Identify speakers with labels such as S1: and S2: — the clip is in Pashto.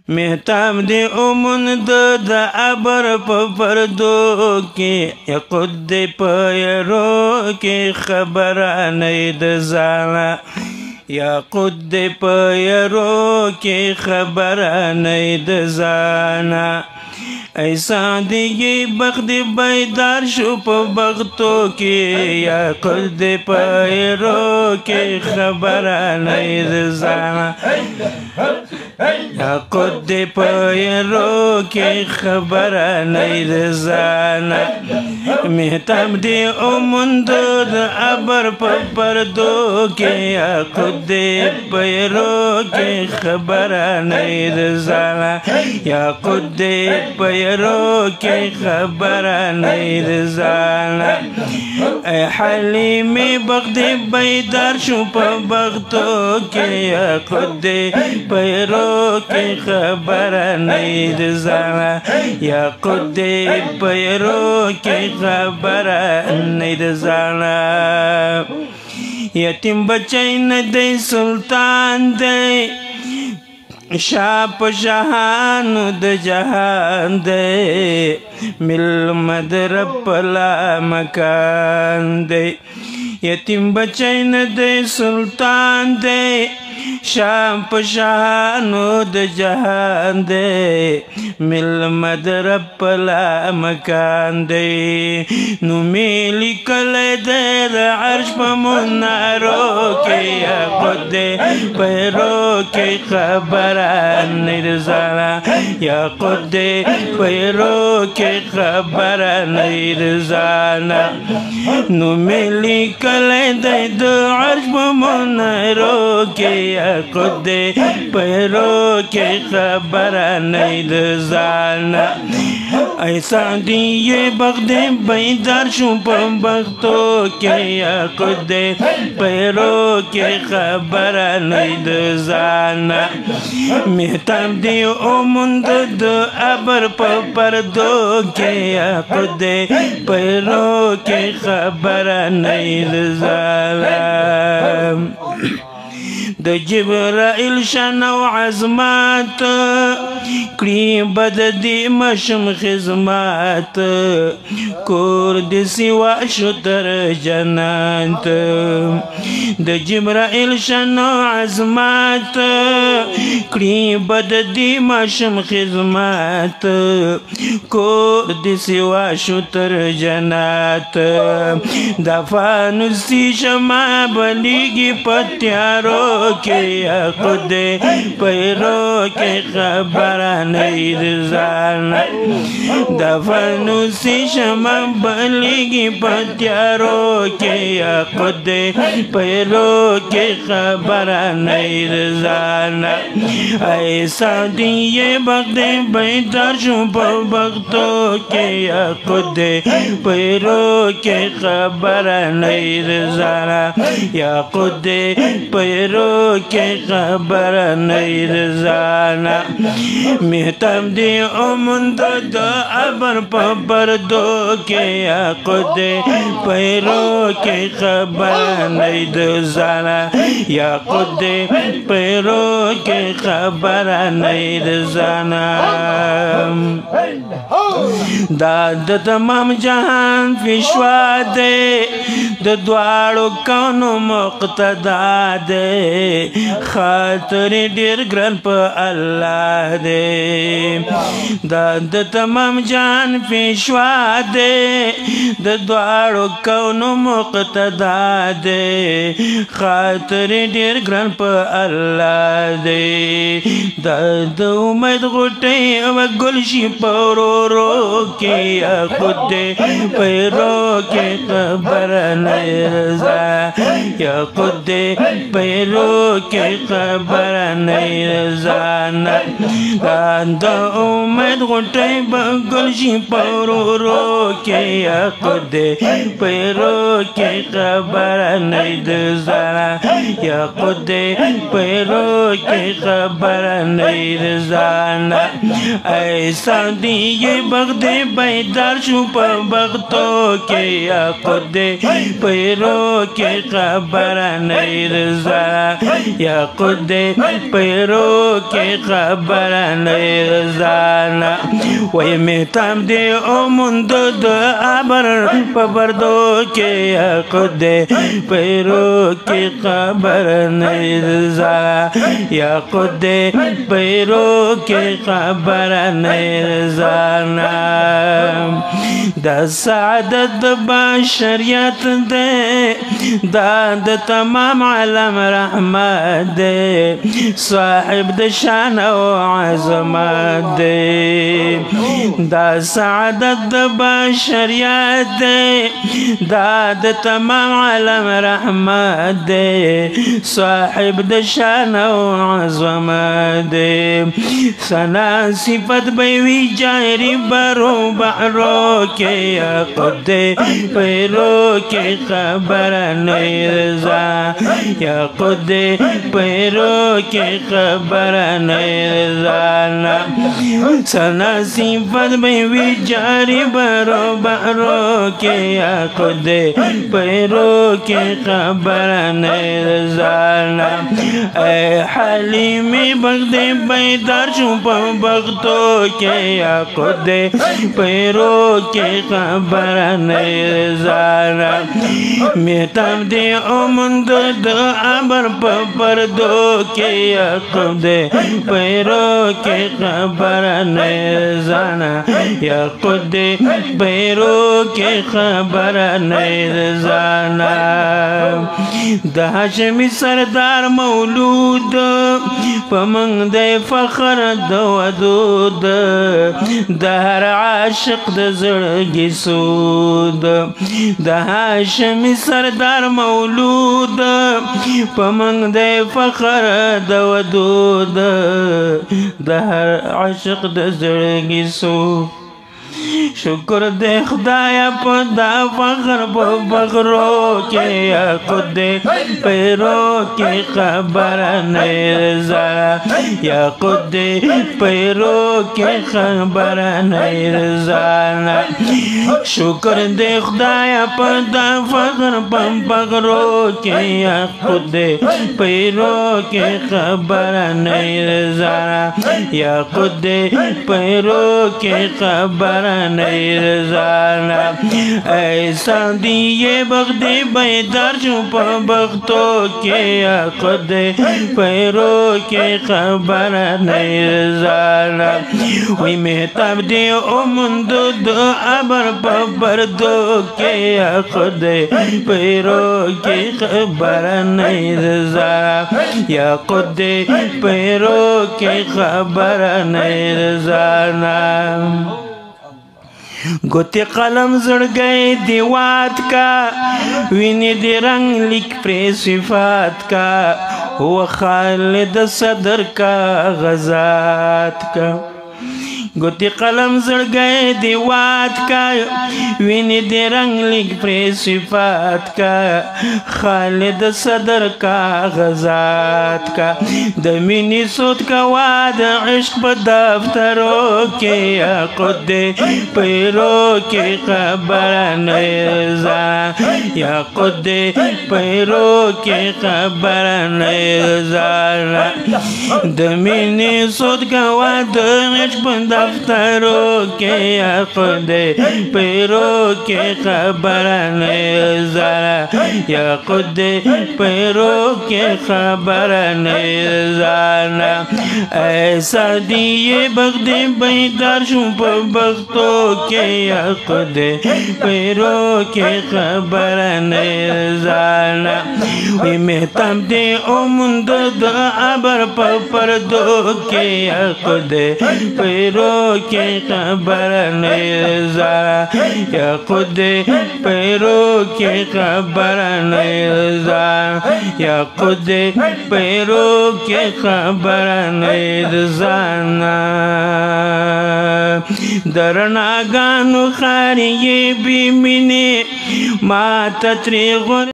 S1: مهتاب دی اومند د عبر په پردو کې یقود دی په یرو کې خبرانه د ځانه یقود دی په یرو کې خبرانه د ځانه ایسا دیگی بخت بیدار شو پا بختو کی یا قد پیرو کی خبرانه دزانا یا قد پیرو کی خبرانه دزانا مهتاب دی اومند د عبر پا پردو کی یا قد پیرو کی خبرانه دزانا یا قد پیرو کی خبرانه دزانا ای حلیمی بخت بیدار شو پا بختو کی یا قد پیرو کی خبرانه دزانا یا قد پیرو کی خبرانه دزانا یتیم بچی ندی سلطان دی شاہ پشہان د جہان دے مل مدر پلا مکان دے یتیم بچین دے سلطان دے شاہ پشہان د جہان دے مل مدر پلا مکان دے نو میلی کل دے عرش پا منارو کے خود پیرو کے خبرانه دزانا یا قد پیرو کے خبرانه دزانا نو میلی کل دے عرش پا منارو کے یا قد پیرو کے خبرانه دزانا ایسا دیئے بخت بیدار شو پا بختو کے یا قد پیرو کے خبرانه دزانا مهتاب دی اومند د عبر په پردو کې قد پیرو کې خبرانه دزانا د جبرائیل شان و عظمت کړي بد دی مشم خدمت کور د سوا شو تر جنت د جبرائیل شان و عظمت کړي بد دی مشم خدمت کور د سوا شو تر جنت دفانوسی شما بلیگی پتیارو کے خود پیرو کے خبرانه دزانا دفنوسی شما بلیگی پتیارو کے خود پیرو کے خبرانه دزانا ایسا دیئے بخت بیدار شو پا بختو کے خود پیرو کے خبرانه دزانا یا خود پیرو کے خبرانه دزانا مهتاب دی اومند د عبر پا پردو کے خود پیرو کے خبرانه دزانا یا خود پیرو کے خبرانه دزانا دا تمام جہان پیشوا دے د دوارو کونو مقتدا دے خاطر ډیر ګران په الله دے د تمام جان پیشوا دے د دوارو کونو مقتدا دے خاطر ډیر ګران په الله دے د امید غټي او ګلشي پورو کې خود پیرو کې خبرانه یا خود پیرو کے خبرانه دزانا د امید غټي بګلشي پورو کې خود پیرو کے خبرانه دزانا یا خود پیرو کے خبرانه دزانا ایسا دیئے بخت بیدار شو پا بختو کے خود پیرو کی خبر نہیں رضا یا خود پیرو کی خبر نہیں رضانا وی محتم دی امندو دو عبر پبردو کی یا خود پیرو کی خبر نہیں رضا یا خود پیرو کی خبر نہیں رضانا دا سعادت بشریت دے دا تمام عالم رحمت دے صاحب د شان و عظمت دے دا سعادت بشریت دے دا تمام عالم رحمت دے صاحب د شان و عظمت دے ثنا صفت بیوی جاری برو بحرو کے یا خود پیرو کی خبر نہیں رضا یا خود پیرو کی خبر نہیں رضا ثنا صفت بیوی جاری برو بحرو کے یا خود پیرو کی خبر نہیں رضا اے حلیمی بغد بیدار چھپ بغتو کے یا خود پیرو کی خبر نہیں رضانا محتم دی امندو دو عبر پردو کے یا خود پیرو کی خبر نہیں رضانا یا خود پیرو کی خبر نہیں رضانا دا ہاشمی سردار مولود پمنگ دے فخر دو ودود دا ہر عاشق دا زڑگی سود دا ہاشمی سردار مولود پمنگ دے فخر دا ودود دا ہر عاشق دا زڑگی سود شکر دے خدایا پدا فخر بغرو کے یا خود پیرو کی خبر نہیں رضا یا خود پیرو کی خبر نہیں رضا شکر دے خدایا پدا فخر بغرو کے یا خود پیرو کی خبر نہیں رضا یا خود پیرو کی خبر نہیں رضانا ایسا دیئے بغدی بیدار چھپ بغتو کے یا خود پیرو کے خبر نہیں رضانا وی محتب دی امندو دو عبر پبردو کے یا خود پیرو کے خبر نہیں رضانا یا خود پیرو کے خبر نہیں رضانا گوتی قلم زڑ گئے دیوات کا وینی دی رنگ لکھ پری صفات کا وہ خالد صدر کا غزات کا گوتی قلم زڑ گئے دیوات کا وینی دی رنگ لکھ پری صفات کا خالد صدر کا غزات کا دمینی سود کا واد عشق بدفتروں کے یا خود پیرو کی خبر نہیں رضا یا خود پیرو کی خبر نہیں رضا دمینی سود کا واد عشق بدفتروں کے یا خود پیرو کی خبر نہیں رضا یا خود پیرو کی خبر نہیں رضا ایسا دیئے بغدی بیدار چھپ بغتو کے یا خود پیرو کی خبر نہیں رضا وی محتم دی امندو دو عبر پردو کے یا خود پیرو کی خبر نہیں رضا یا خود پیرو کی خبر نہیں رضا یا خود پیرو کی خبر نہیں رضا درنا گانو خاری بھی منی ما تتری غر